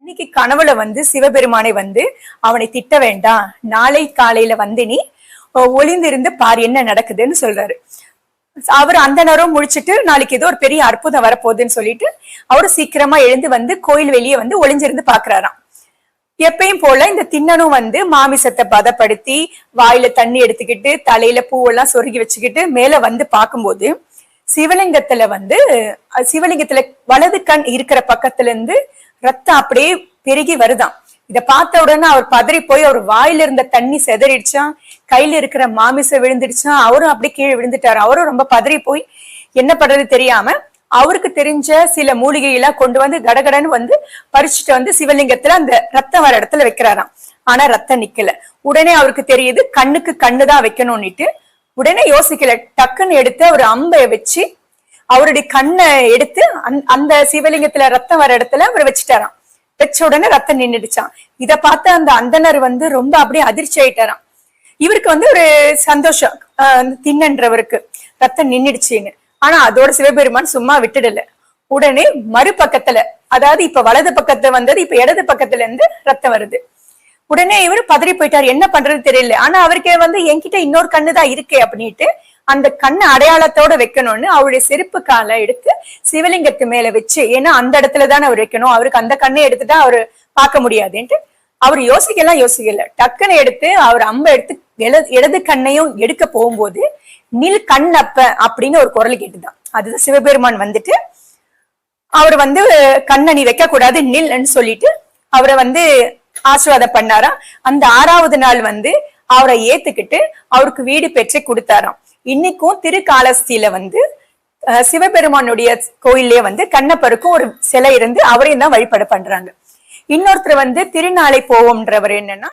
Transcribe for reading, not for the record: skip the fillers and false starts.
இன்னைக்கு கனவுல சிவபெருமானை அவனை திட்ட வேண்டாம், நாளை காலையில நீ ஒளிந்திருந்து பார் என்ன நடக்குதுன்னு சொல்றாரு. அவர் அந்த நேரம் முடிச்சுட்டு நாளைக்கு ஏதோ ஒரு பெரிய அற்புதம் வரப்போகுதுன்னு சொல்லிட்டு அவரு சீக்கிரமா எழுந்து கோயில் வெளியே ஒளிஞ்சிருந்து பாக்குறாராம். எப்பயும் போல இந்த திண்ணனும் மாமிசத்தை பதப்படுத்தி வாயில தண்ணி எடுத்துக்கிட்டு தலையில பூவெல்லாம் சொருகி வச்சுக்கிட்டு மேல பார்க்கும்போது சிவலிங்கத்துல வலது கண் இருக்கிற பக்கத்துல இருந்து ரத்தம் அப்படியே பெருகி வருதாம். இத பார்த்த உடனே அவர் பதறி போய் அவர் வாயில இருந்த தண்ணி செதறிடுச்சான், கையில இருக்கிற மாமிசம் விழுந்துடுச்சான், அவரும் அப்படியே கீழே விழுந்துட்டாரு. அவரும் ரொம்ப பதறி போய் என்ன பண்றது தெரியாம அவருக்கு தெரிஞ்ச சில மூலிகையெல்லாம் கொண்டு கடகடன்னு பறிச்சுட்டு சிவலிங்கத்துல அந்த ரத்தம் வர இடத்துல வைக்கிறாராம். ஆனா ரத்தம் நிக்கல. உடனே அவருக்கு தெரியுது கண்ணுக்கு கண்ணுதான் வைக்கணும்னுட்டு உடனே யோசிக்கல, டக்குன்னு எடுத்து அவர் அம்பை வச்சு அவருடைய கண்ணை எடுத்து அந்த சிவலிங்கத்துல ரத்தம் வர இடத்துல அவர் வச்சுட்டாராம். வச்ச உடனே ரத்தம் நின்றுடுச்சான். இத பார்த்து அந்த அந்தனர் ரொம்ப அப்படியே அதிர்ச்சி ஆயிட்டாராம். இவருக்கு ஒரு சந்தோஷம், திண்ணன்றவருக்கு ரத்தம் நின்றுடுச்சுன்னு. ஆனா அதோட சிவபெருமான் சும்மா விட்டுடல. உடனே மறுபக்கத்துல, அதாவது இப்ப வலது பக்கத்துல வந்தது இப்ப இடது பக்கத்துல இருந்து ரத்தம் வருது. உடனே இவரு பதறி போயிட்டாரு, என்ன பண்றது தெரியல. ஆனா அவருக்கு என்கிட்ட இன்னொரு கண்ணுதான் இருக்கே அப்படின்ட்டு அந்த கண்ணை அடையாளத்தோட வைக்கணும்னு அவருடைய செருப்பு காலை எடுத்து சிவலிங்கத்து மேல வச்சு, ஏன்னா அந்த இடத்துலதானே அவர் வைக்கணும், அவருக்கு அந்த கண்ணை எடுத்துட்டா அவரு பார்க்க முடியாதுன்ட்டு அவர் யோசிக்கல. டக்குன்னு எடுத்து அவர் அம்பை எடுத்து இடது கண்ணையும் எடுக்க போகும்போது நில் கண்ணப்ப அப்படின்னு ஒரு குரல் கேட்டுதான். அதுதான் சிவபெருமான் அவர் கண்ணை நீ வைக்க கூடாது நில்ன்னு சொல்லிட்டு அவரை ஆசீர்வாதம் பண்ணாரா. அந்த 6வது நாள் அவரை ஏத்துக்கிட்டு அவருக்கு வீடு பெற்று கொடுத்தாராம். இன்னைக்கும் திருக்காலஸ்தியில சிவபெருமானுடைய கோயிலே கண்ணப்பருக்கும் ஒரு சிலை இருந்து அவரையும் தான் வழிபாடு பண்றாங்க. இன்னொருத்தர் திருநாளை போவோம்ன்றவர் என்னன்னா